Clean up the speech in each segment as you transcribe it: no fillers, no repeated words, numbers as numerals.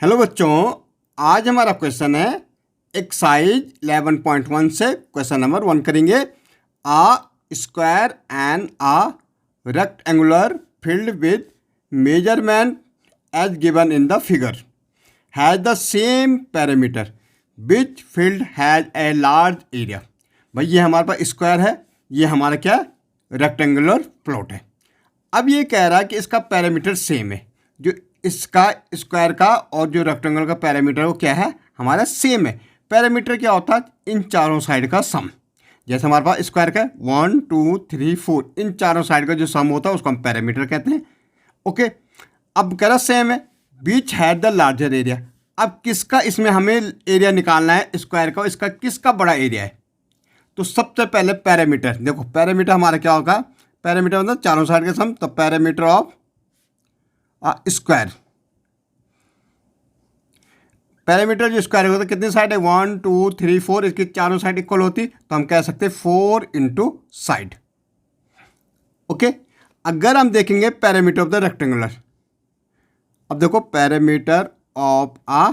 Hello बच्चों, आज हमारा क्वेश्चन है एक्सरसाइज 11.1 से क्वेश्चन नंबर 1 करेंगे। A square and a rectangular field with measurement as given in the figure has the same parameter which field has a large area. भाई ये हमारे पास square है, ये हमारा क्या रेक्टेंगुलर प्लॉट है। अब ये कह रहा है कि इसका पैरामीटर सेम है, जो इसका स्क्वायर का और जो रेक्टेंगल का पैरामीटर वो क्या है हमारा सेम है। पैरामीटर क्या होता है? इन चारों साइड का सम। जैसे हमारे पास स्क्वायर का 1 2 3 4, इन चारों साइड का जो सम होता है उसको हम पैरामीटर कहते हैं। ओके, अब कह रहा सेम है, बीच है द लार्जर एरिया। अब किसका इसमें हमें एरिया निकालना है स्क्वायर का, इसका किसका बड़ा एरिया है। तो सबसे पहले पैरामीटर देखो, पैरामीटर हमारा क्या होगा? पैरामीटर मतलब चारों साइड का सम, तो पैरामीटर ऑफ स्क्वायर। पैरामीटर जो स्क्वायर होता है कितनी साइड है? 1 2 3 4, इसकी चारों साइड इक्वल होती तो हम कह सकते 4 इंटू साइड। ओके, अगर हम देखेंगे पैरामीटर ऑफ द रेक्टेंगुलर, अब देखो parameter of a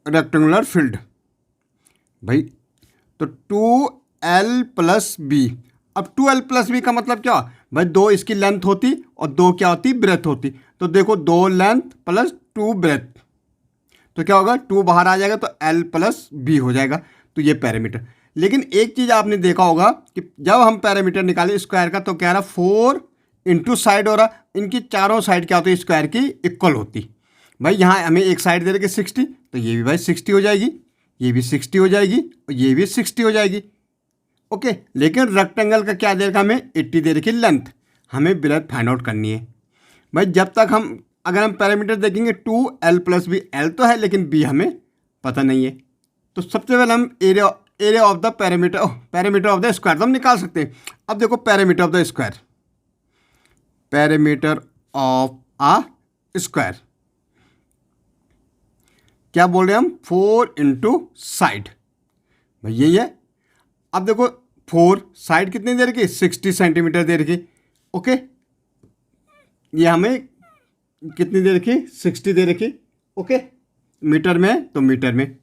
rectangular field भाई, तो 2l प्लस बी। अब 2l प्लस बी का मतलब क्या भाई? 2 इसकी लेंथ होती और 2 क्या होती? ब्रेथ होती। तो देखो 2 लेंथ प्लस 2 ब्रेथ, तो क्या होगा? 2 बाहर आ जाएगा तो l प्लस बी हो जाएगा। तो ये पैरामीटर। लेकिन एक चीज़ आपने देखा होगा कि जब हम पैरामीटर निकाले स्क्वायर का तो कह रहा 4 इंटू साइड हो रहा, इनकी चारों साइड क्या होती? स्क्वायर की इक्वल होती। भाई यहाँ हमें एक साइड दे रखी 60, तो ये भी भाई 60 हो जाएगी, ये भी 60 हो जाएगी और ये भी 60 हो जाएगी। ओके, लेकिन रेक्टेंगल का क्या दे रखा? हमें 80 दे रखी लेंथ, हमें ब्रेथ फाइंड आउट करनी है। भाई जब तक हम अगर हम पैरामीटर देखेंगे 2l प्लस बी, l तो है लेकिन b हमें पता नहीं है। तो सबसे पहले हम area of the parameter of the square तो हम निकाल सकते हैं। अब देखो parameter of the square, parameter of a square क्या बोल रहे हैं हम? 4 इंटू साइड, भाई यही है। अब देखो 4 साइड कितनी दे रखी? 60 सेंटीमीटर दे रखी। ओके, ये हमें कितनी दे रखी? 60 दे रखी। ओके, मीटर में तो मीटर में,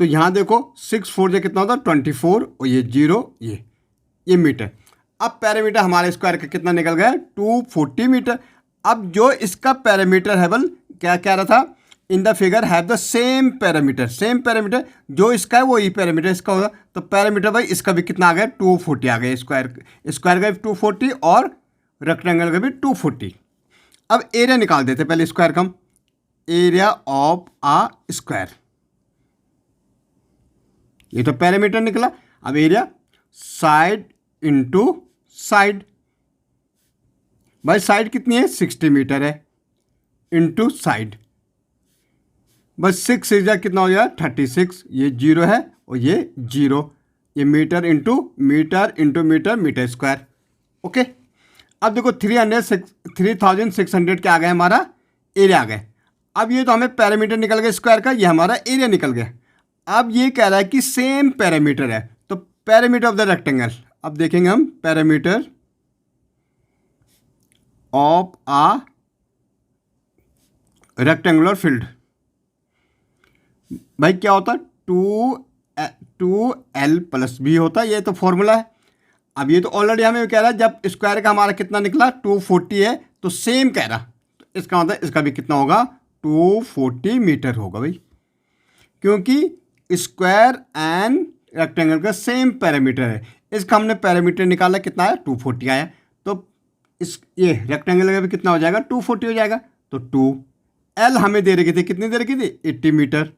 तो यहाँ देखो 6 4 से कितना होता? 24 और ये 0, ये मीटर। अब पैरामीटर हमारे स्क्वायर का कितना निकल गया? 240 मीटर। अब जो इसका पैरामीटर है बल क्या कह रहा था? इन the figure have the same parameter, same parameter जो इसका है वही पैरामीटर इसका होगा। तो पैरामीटर भाई इसका भी कितना आ गया? 240 आ गया। स्क्वायर का भी 240 और रेक्टेंगल का भी 240। अब एरिया निकाल देते पहले स्क्वायर का हम, एरिया ऑफ आ स्क्वायर, ये तो पैरामीटर निकला। अब एरिया साइड इंटू साइड, भाई साइड कितनी है? 60 मीटर है, इंटू साइड, बस 6 से कितना हो जाएगा? 36। ये 0 है और ये 0, ये metre into metre into metre, metre square. Okay, अब देखो 3600 क्या आ गया? हमारा एरिया आ गया। अब ये तो हमें पैरामीटर निकल गया स्क्वायर का, ये हमारा एरिया निकल गया। अब ये कह रहा है कि सेम पैरामीटर है, तो पैरामीटर ऑफ द रेक्टेंगल, अब देखेंगे हम parameter of a rectangular field. भाई क्या होता है? 2l प्लस बी होता है, ये तो फॉर्मूला है। अब ये तो ऑलरेडी हमें कह रहा है जब स्क्वायर का हमारा कितना निकला? 240 है, तो सेम कह रहा, तो इसका मतलब इसका भी कितना होगा? 240 मीटर होगा भाई, क्योंकि स्क्वायर एंड रेक्टेंगल का सेम पैरामीटर है। इसका हमने पैरामीटर निकाला, कितना आया? 240 आया। तो इस ये रेक्टेंगल का भी कितना हो जाएगा? 240 हो जाएगा। तो 2l हमें दे रखी थी, कितनी दे रखी थी? 80 मीटर।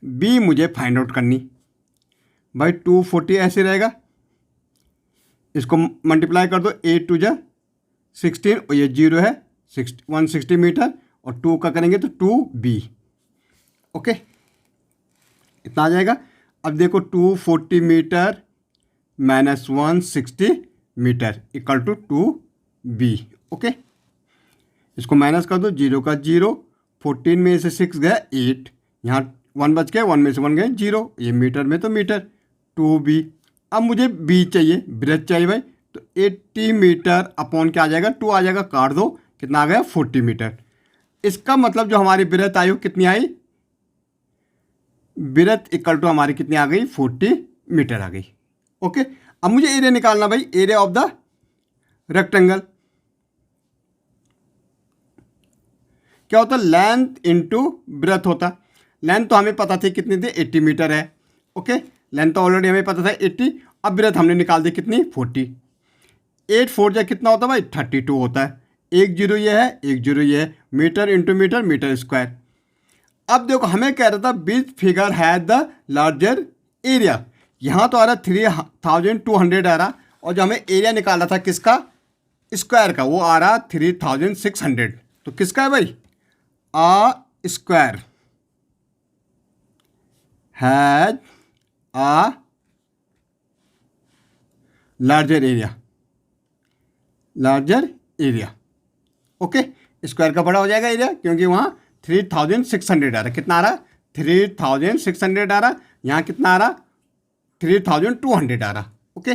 बी मुझे फाइंड आउट करनी, भाई 240 ऐसे रहेगा, इसको मल्टीप्लाई कर दो, 8 2 जा 16 और ये 0 है, 160 मीटर और 2 का करेंगे तो 2b। ओके, इतना आ जाएगा। अब देखो 240 metre minus 160 metre equal to 2b। Okay, इसको माइनस कर दो, 0 का 0, 14 में से 6 गया 8, यहाँ 1 बच गया, 1 में से 1 गए 0, ये मीटर में तो मीटर 2b। अब मुझे b चाहिए, ब्रेथ चाहिए भाई, तो 80 मीटर अपॉन क्या आ जाएगा? 2 आ जाएगा, काट दो, कितना आ गया 40 मीटर। इसका मतलब जो हमारी ब्रेथ आई वो कितनी आई, ब्रेथ इक्वल टू हमारी कितनी आ गई 40 मीटर आ गई। ओके, अब मुझे एरिया निकालना भाई, एरिया ऑफ द रेक्टेंगल। क्या होता है, लेंथ इनटू ब्रेथ होता। लेंथ तो हमें पता थी कितनी थी 80 मीटर है। ओके, लेंथ तो ऑलरेडी हमें पता था 80, अब ब्रेथ हमने निकाल दी कितनी 40। 8 4 जा कितना होता है भाई 32 होता है। एक जीरो ये है, एक जीरो ये है, metre into metre, metre square. अब देखो हमें कह रहा था which figure has the larger area, यहाँ तो आ रहा 3200 आ रहा, और जो हमें एरिया निकाला था किसका, स्क्वायर का, वो आ रहा 3600। तो किसका है भाई, a square has a larger area, larger area. Okay, square का बड़ा हो जाएगा एरिया, क्योंकि वहाँ 3600 आ रहा, कितना आ रहा 3600 आ रहा, यहाँ कितना आ रहा 3200 आ रहा। ओके,